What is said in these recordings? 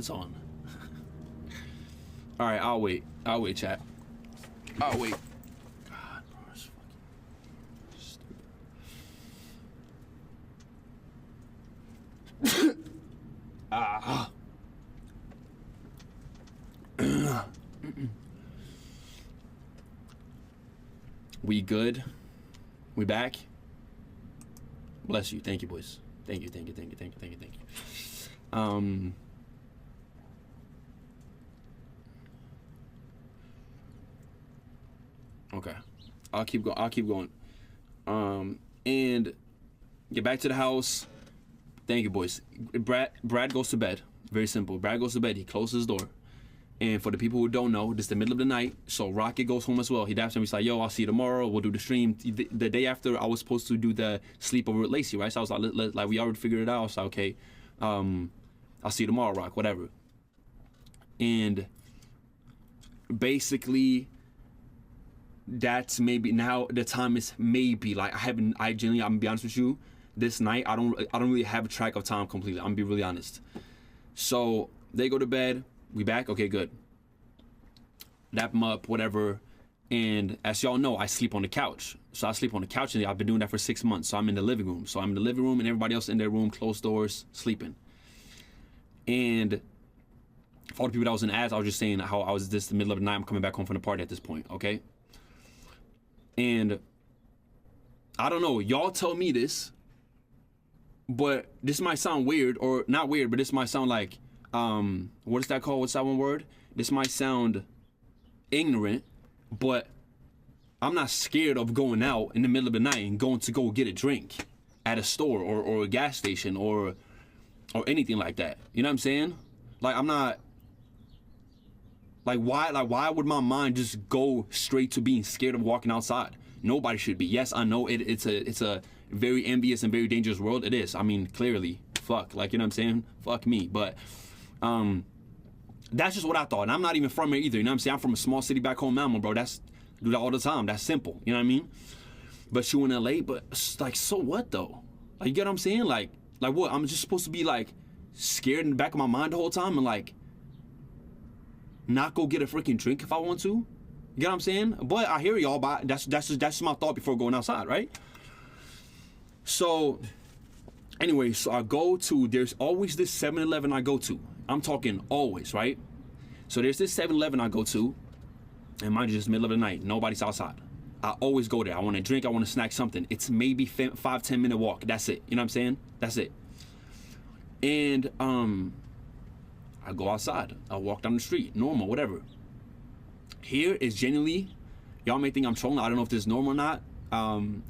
headlights on. All right, I'll wait. I'll wait, chat. I'll wait. God, bro, it's fucking stupid. We good? We back? Bless you. Thank you, boys. Thank you, thank you, thank you, thank you, thank you, thank you. Okay. I'll keep going. And get back to the house. Thank you, boys. Brad goes to bed. Very simple. Brad goes to bed. He closes his door. And for the people who don't know, this is the middle of the night, so Rocket goes home as well. He daps him. He's like, yo, I'll see you tomorrow. We'll do the stream. The day after, I was supposed to do the sleepover with Lacey, right? So I was like, we already figured it out. So okay, I'll see you tomorrow, Rock, whatever. And basically, that's maybe, now the time is maybe, like, I'm gonna be honest with you, this night, I don't really have a track of time completely. I'm gonna be really honest. So they go to bed. We back? Okay, good. Dap them up, whatever. And as y'all know, I sleep on the couch. So I sleep on the couch, and I've been doing that for 6 months. So I'm in the living room. So I'm in the living room, and everybody else in their room, closed doors, sleeping. And for all the people that was in ads, I was just saying how I was this the middle of the night. I'm coming back home from the party at this point, okay? And I don't know. Y'all tell me this, but this might sound weird, or not weird, but this might sound like, what is that called? What's that one word? This might sound ignorant, but I'm not scared of going out in the middle of the night and going to go get a drink at a store or a gas station or anything like that. You know what I'm saying? Like, I'm not, why would my mind just go straight to being scared of walking outside? Nobody should be. Yes, I know it's a very envious and very dangerous world. It is. I mean, clearly, fuck, like, you know what I'm saying? Fuck me. But that's just what I thought. And I'm not even from here either. You know what I'm saying? I'm from a small city back home, Alabama, bro. Do that all the time. That's simple. You know what I mean? But you in LA, but like, so what though? Like, you get what I'm saying? Like what? I'm just supposed to be like scared in the back of my mind the whole time and like not go get a freaking drink if I want to? You get what I'm saying? But I hear y'all, but that's just my thought before going outside, right? So anyway, so I go to, there's always this 7-Eleven I go to. I'm talking always, right? So there's this 7-Eleven I go to, and mind you, it's middle of the night. Nobody's outside. I always go there. I want to drink. I want to snack something. It's maybe 5-10 minute walk. That's it. You know what I'm saying? That's it. And I go outside. I walk down the street. Normal, whatever. Here is genuinely, y'all may think I'm trolling. I don't know if this is normal or not.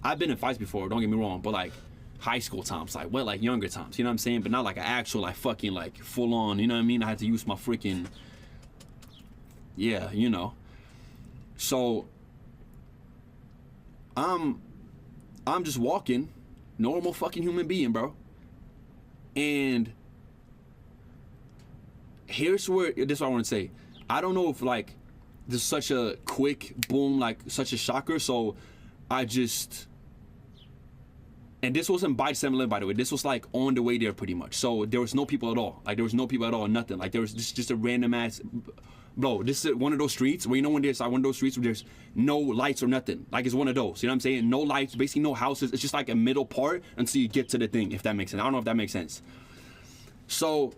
I've been in fights before. Don't get me wrong. But like, high school times, like younger times, you know what I'm saying? But not like an actual, like fucking, like full on, you know what I mean? I had to use my freaking, yeah, you know. So I'm just walking, normal fucking human being, bro. And here's where, this is what I want to say. I don't know if like, there's such a quick boom, like such a shocker. So I just, and this wasn't by 7-Eleven, by the way. This was like on the way there pretty much. So there was no people at all. Like there was no people at all, nothing. Like there was just a random ass, bro, this is one of those streets where, you know, when there's like one of those streets where there's no lights or nothing. Like it's one of those, you know what I'm saying? No lights, basically no houses. It's just like a middle part until you get to the thing, if that makes sense. I don't know if that makes sense. So,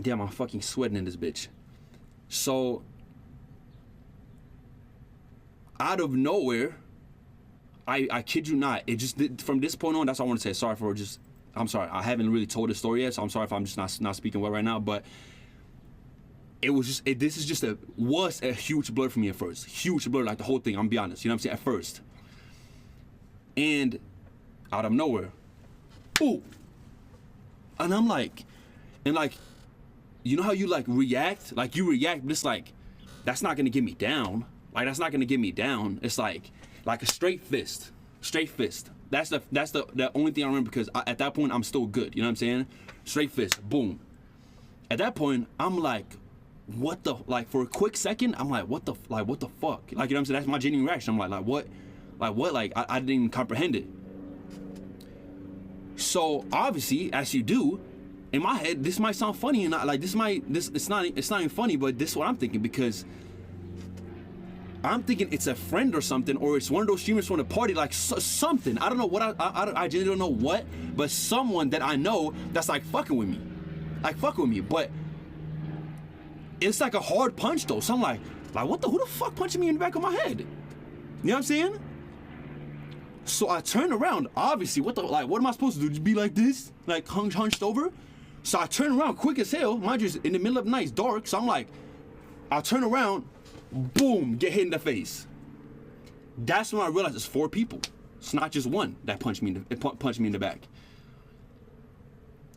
damn, I'm fucking sweating in this bitch. So, out of nowhere, I kid you not, it just, from this point on, that's all I want to say. Sorry for just, I'm sorry, I haven't really told the story yet, so I'm sorry if I'm just not speaking well right now, but it was just, this is just was a huge blur for me at first. Huge blur, like the whole thing, I'm gonna be honest, you know what I'm saying, at first. And out of nowhere, ooh, and I'm like, and like, you know how you like react? Like you react, but it's like, that's not gonna get me down. Like that's not gonna get me down. It's like a straight fist. That's the only thing I remember, because at that point I'm still good. You know what I'm saying? Straight fist, boom. At that point I'm like, what the, like for a quick second I'm like, what the fuck? Like you know what I'm saying? That's my genuine reaction. I'm like what? Like I didn't even comprehend it. So obviously, as you do, in my head, this might sound funny, and not like this it's not even funny, but this is what I'm thinking, because I'm thinking it's a friend or something, or it's one of those streamers from the party, like something. I don't know what I just don't know what, but someone that I know that's like fucking with me, but it's like a hard punch though. So I'm like who the fuck punching me in the back of my head? You know what I'm saying? So I turn around. Obviously, what am I supposed to do? Just be like this, like hunched over? So I turn around quick as hell. Mind you, it's in the middle of the night, it's dark. So I'm like, I turn around, boom, get hit in the face. That's when I realized it's 4 people. It's not just one that punched me in the back.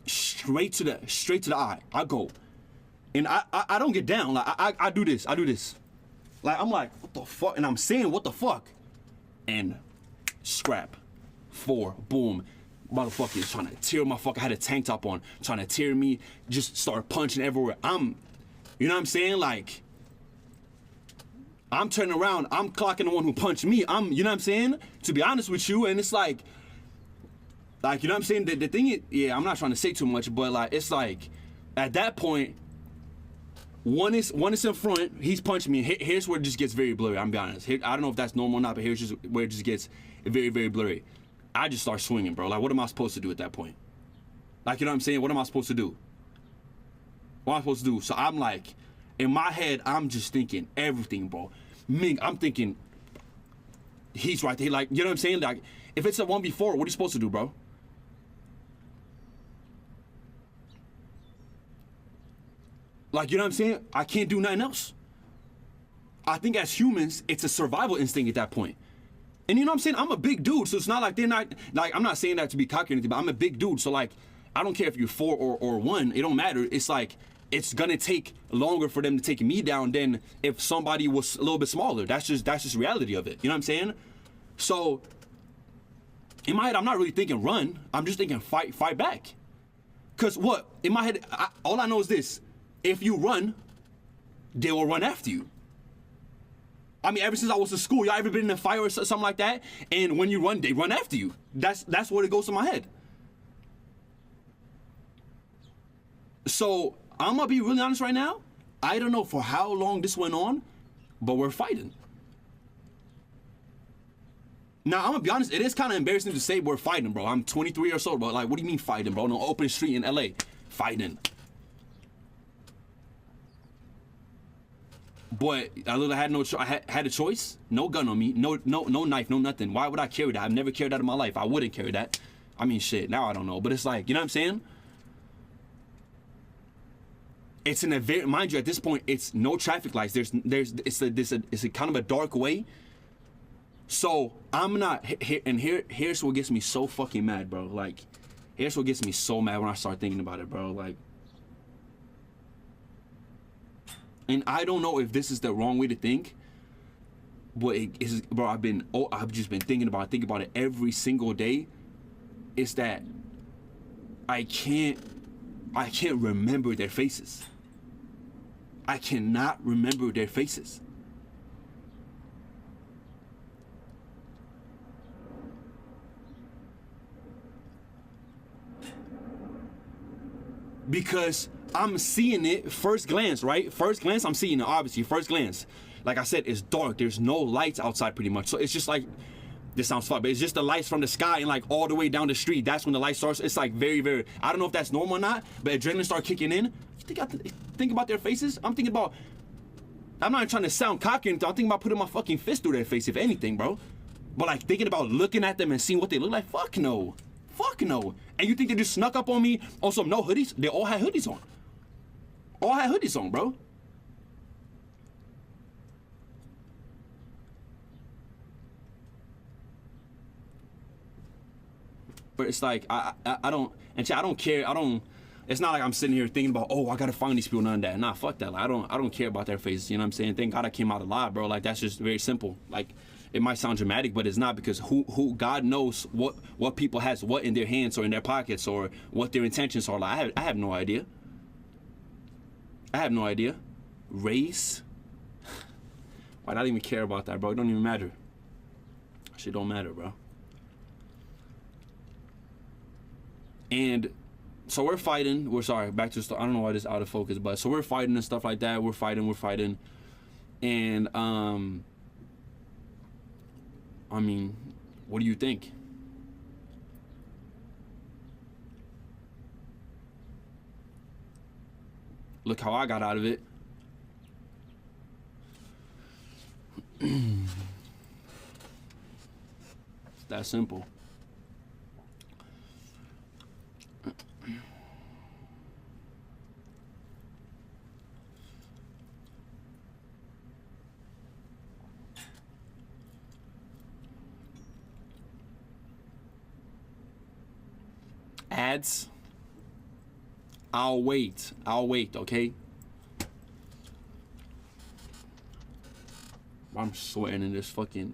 Straight to the eye. I go, and I don't get down. Like I do this. Like I'm like, what the fuck? And I'm saying, what the fuck? And scrap. 4, boom. Motherfucker is trying to tear my fuck. I had a tank top on, trying to tear me. Just start punching everywhere. You know what I'm saying? Like, I'm turning around. I'm clocking the one who punched me. You know what I'm saying? To be honest with you, and it's like, you know what I'm saying? The thing is, yeah, I'm not trying to say too much, but like, it's like, at that point, one is in front. He's punching me. Here's where it just gets very blurry. I'm be honest. I don't know if that's normal or not, but here's just where it just gets very, very blurry. I just start swinging, bro. Like, what am I supposed to do at that point? Like, you know what I'm saying? What am I supposed to do? What am I supposed to do? So I'm like, in my head, I'm just thinking everything, bro. Ming, I'm thinking, he's right there. Like, you know what I'm saying? Like, if it's a 1v4, what are you supposed to do, bro? Like, you know what I'm saying? I can't do nothing else. I think as humans, it's a survival instinct at that point. And you know what I'm saying? I'm a big dude, so it's not like they're not, like, I'm not saying that to be cocky or anything, but I'm a big dude, so like, I don't care if you're 4 or 1, it don't matter. It's like, it's gonna take longer for them to take me down than if somebody was a little bit smaller. That's just reality of it. You know what I'm saying? So, in my head, I'm not really thinking run. I'm just thinking fight back. Cause what? In my head, all I know is this. If you run, they will run after you. I mean, ever since I was in school, y'all ever been in a fire or something like that? And when you run, they run after you. That's what it goes to my head. So I'm gonna be really honest right now. I don't know for how long this went on, but we're fighting. Now, I'm gonna be honest, it is kind of embarrassing to say we're fighting, bro. I'm 23 years old, bro. Like, what do you mean fighting, bro? On an open street in LA, fighting. But I literally had no choice. I had a choice. No gun on me. No knife. No nothing. Why would I carry that? I've never carried that in my life. I wouldn't carry that. I mean, shit. Now I don't know. But it's like, you know what I'm saying? It's in a very, mind you, at this point, it's no traffic lights. It's a kind of a dark way. So I'm not here, and here's what gets me so fucking mad, bro. Like, here's what gets me so mad when I start thinking about it, bro. Like. And I don't know if this is the wrong way to think, but it is, bro. I've just been thinking about it every single day. It's that I can't remember their faces. I cannot remember their faces. Because I'm seeing it first glance, right? First glance, I'm seeing it, obviously. First glance. Like I said, it's dark. There's no lights outside pretty much. So it's just like, this sounds fun, but it's just the lights from the sky and like all the way down the street. That's when the light starts. It's like very, very, I don't know if that's normal or not, but adrenaline start kicking in. Think about their faces. I'm not even trying to sound cocky or anything. I'm thinking about putting my fucking fist through their face, if anything, bro. But like thinking about looking at them and seeing what they look like, fuck no. Fuck no. And you think they just snuck up on me on some no hoodies? They all had hoodies on. All had hoodies on, bro. But it's like, I don't, and I don't care. It's not like I'm sitting here thinking about, oh, I gotta find these people, none of that. Nah, fuck that. Like, I don't care about their faces, you know what I'm saying? Thank God I came out alive, bro. Like, that's just very simple. Like, it might sound dramatic, but it's not, because who God knows what people has what in their hands or in their pockets or what their intentions are. Like, I have no idea. I have no idea. Race? Why not even care about that, bro? It don't even matter. Shit don't matter, bro. And So we're fighting. We're sorry. Back to the story. I don't know why this is out of focus, but so we're fighting and stuff like that. We're fighting, and I mean, what do you think? Look how I got out of it. It's that simple. Ads. I'll wait, okay? I'm sweating in this fucking...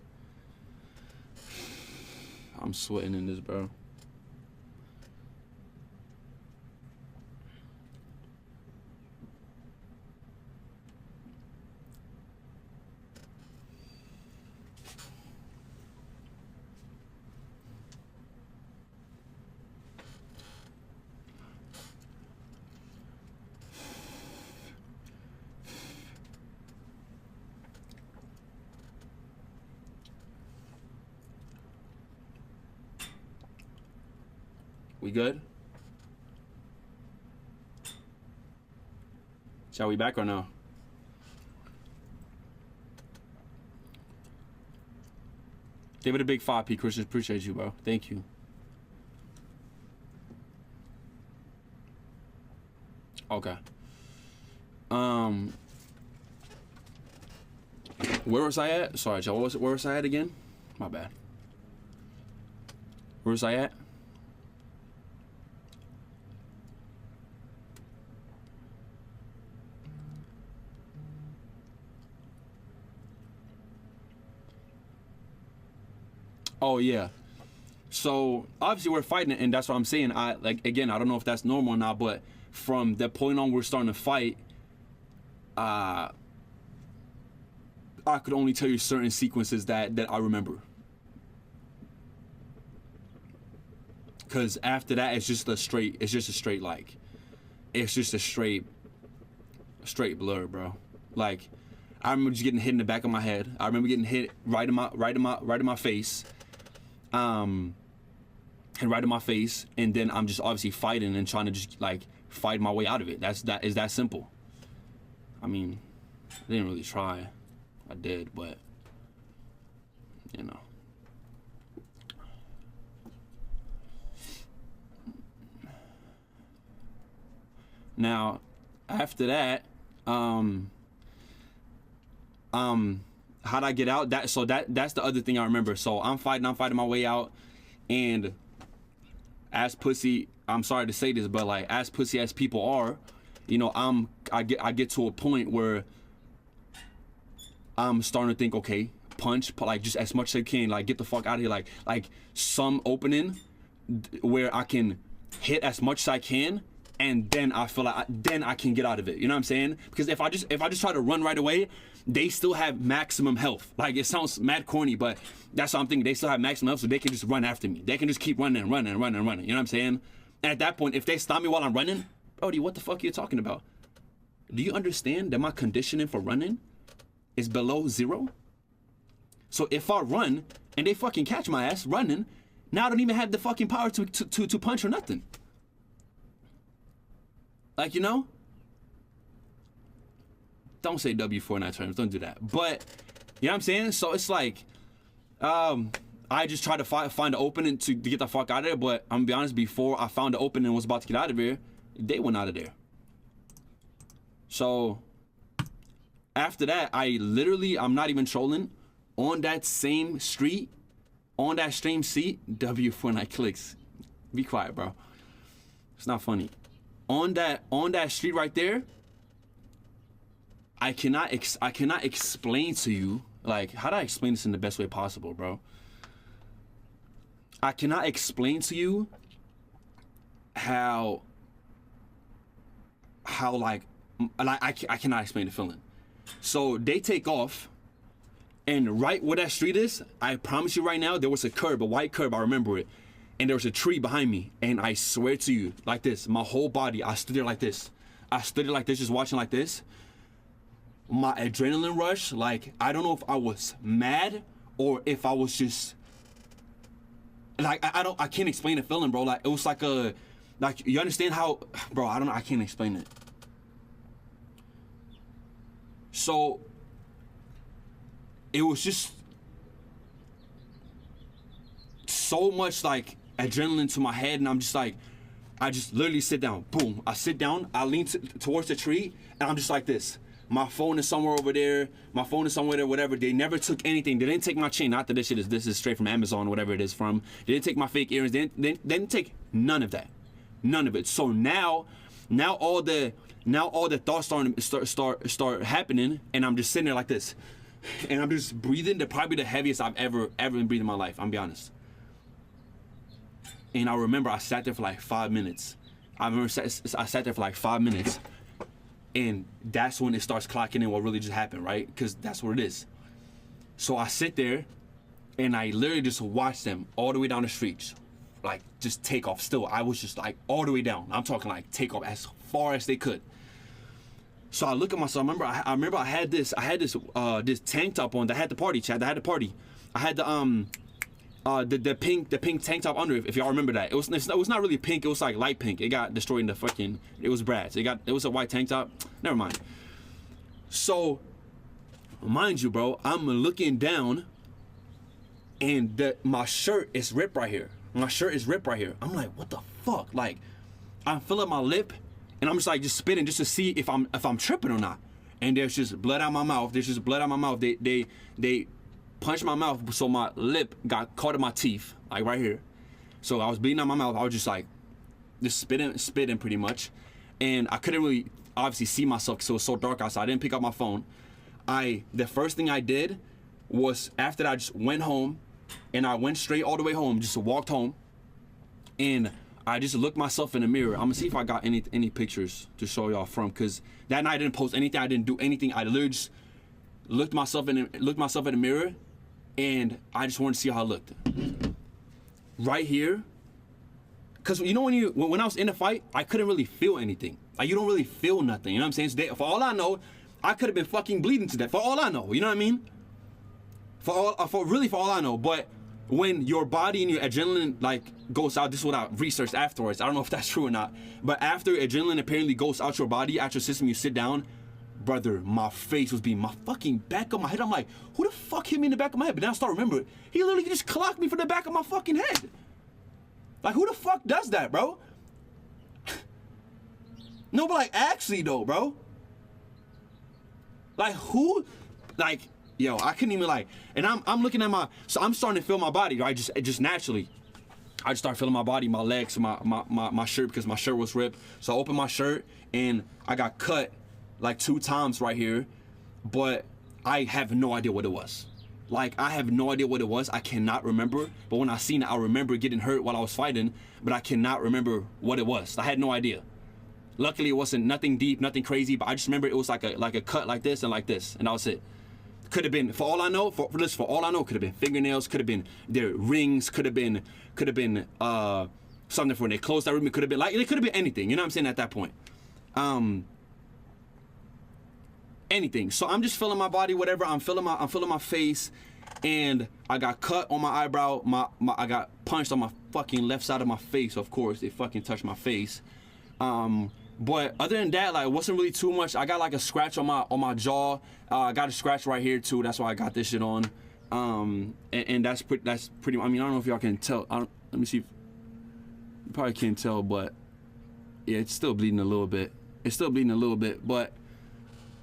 I'm sweating in this, bro. We good? Shall we back or no? Give it a big 5P, Christian. Appreciate you, bro. Thank you. Okay. Where was I at? Sorry, Joe. Where was I at again? My bad. Where was I at? Oh yeah. So obviously we're fighting, and that's what I'm saying. I again, I don't know if that's normal or not, but from that point on, we're starting to fight. I could only tell you certain sequences that I remember. Cause after that, it's just a straight blur, bro. Like, I remember just getting hit in the back of my head. I remember getting hit right in my face. And right in my face, and then I'm just obviously fighting and trying to just like fight my way out of it. Is that simple. I mean, I didn't really try. I did, but you know. Now, after that, how'd I get out? That's the other thing I remember. So I'm fighting my way out, and as pussy, I'm sorry to say this, but like as pussy as people are, you know, I get to a point where I'm starting to think, okay, punch, like just as much as I can, like get the fuck out of here, like some opening where I can hit as much as I can, and then I feel like then I can get out of it. You know what I'm saying? Because if I just try to run right away, they still have maximum health. Like, it sounds mad corny, but that's what I'm thinking. They still have maximum health, so they can just run after me. They can just keep running. You know what I'm saying? And at that point, if they stop me while I'm running, Brody, what the fuck are you talking about? Do you understand that my conditioning for running is below 0? So if I run and they fucking catch my ass running, now I don't even have the fucking power to punch or nothing. Like, you know? Don't say W4 in that terms. Don't do that. But, you know what I'm saying? So it's like, I just tried to find the opening to get the fuck out of there. But I'm gonna be honest, before I found the opening and was about to get out of here, they went out of there. So, after that, I'm not even trolling, on that same street, on that same seat, W4 night clicks. Be quiet, bro. It's not funny. On that street right there, I cannot explain to you, like, how do I explain this in the best way possible, bro? I cannot explain to you how like I cannot explain the feeling. So they take off, and right where that street is, I promise you right now, there was a curb, a white curb, I remember it. and there was a tree behind me, and I swear to you, like this, my whole body, I stood there like this. I stood there like this, just watching like this. My adrenaline rush, like, I don't know if I was mad or if I was just, like, I can't explain the feeling, bro. Like, it was like you understand how, bro, I don't know, I can't explain it. So, it was just so much, like, adrenaline to my head, and I'm just like, I just literally sit down. Boom. I sit down, I lean towards the tree, and I'm just like this. My phone is somewhere over there. My phone is somewhere there, whatever. They never took anything. They didn't take my chain. Not that this is straight from Amazon, whatever it is from. They didn't take my fake earrings. They didn't take none of that. None of it. So now all the thoughts start happening, and I'm just sitting there like this. And I'm just breathing, probably the heaviest I've ever been breathing in my life, I'm be honest. And I remember I sat there for like 5 minutes. I sat there for like 5 minutes. And that's when it starts clocking in what really just happened, right? Because that's what it is. So I sit there, and I literally just watch them all the way down the street, like just take off. Still, I was just like all the way down. I'm talking like take off as far as they could. So I look at myself. I remember I had this tank top on that had the party, Chad. I had the party. I had the pink tank top under it, if y'all remember that. It was not really pink, it was like light pink. It got destroyed in the fucking, it was Brad's. It was a white tank top. Never mind. So, mind you, bro, I'm looking down, and my shirt is ripped right here. My shirt is ripped right here. I'm like, what the fuck? Like, I'm feeling my lip, and I'm just spitting just to see if I'm tripping or not. And there's just blood out my mouth. They punched my mouth, so my lip got caught in my teeth, like right here. So I was bleeding out my mouth. I was just like, just spitting pretty much. And I couldn't really obviously see myself because it was so dark outside. I didn't pick up my phone. The first thing I did was, after that, I just went home, and I went straight all the way home, just walked home, and I just looked myself in the mirror. I'm gonna see if I got any pictures to show y'all from, because that night I didn't post anything. I didn't do anything. I literally just looked myself in the mirror, and I just wanted to see how I looked. Right here, because you know when I was in the fight, I couldn't really feel anything. Like, you don't really feel nothing. You know what I'm saying? So for all I know, I could have been fucking bleeding to death. For all I know, you know what I mean? For all I know. But when your body and your adrenaline like goes out, this is what I researched afterwards. I don't know if that's true or not. But after adrenaline apparently goes out your body, out your system, you sit down. Brother, my face was being, my fucking back of my head. I'm like, who the fuck hit me in the back of my head? But then I start remembering, he literally just clocked me from the back of my fucking head. Like, who the fuck does that, bro? No, but like, actually though, bro. Like, who? Like, yo, I couldn't even like, and I'm looking at so I'm starting to feel my body, right? Just naturally. I just start feeling my body, my legs, my shirt, because my shirt was ripped. So I opened my shirt, and I got cut like 2 times right here, but I have no idea what it was. Like, I have no idea what it was. I cannot remember. But when I seen it, I remember getting hurt while I was fighting, but I cannot remember what it was. I had no idea. Luckily, it wasn't nothing deep, nothing crazy, but I just remember it was like a cut like this, and that was it. Could have been, for all I know, could have been fingernails, could have been their rings, could have been something for when they closed that room. It could have been like, it could have been anything. You know what I'm saying? At that point, anything. So I'm just feeling my body, whatever. I'm feeling my face, and I got cut on my eyebrow. I got punched on my fucking left side of my face. Of course, they fucking touched my face. But other than that, like, it wasn't really too much. I got like a scratch on my jaw. I got a scratch right here too. That's why I got this shit on. And that's pretty. I mean, I don't know if y'all can tell. Let me see. You probably can't tell, but yeah, it's still bleeding a little bit. But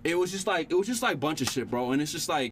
it was just like a bunch of shit, bro. And it's just like,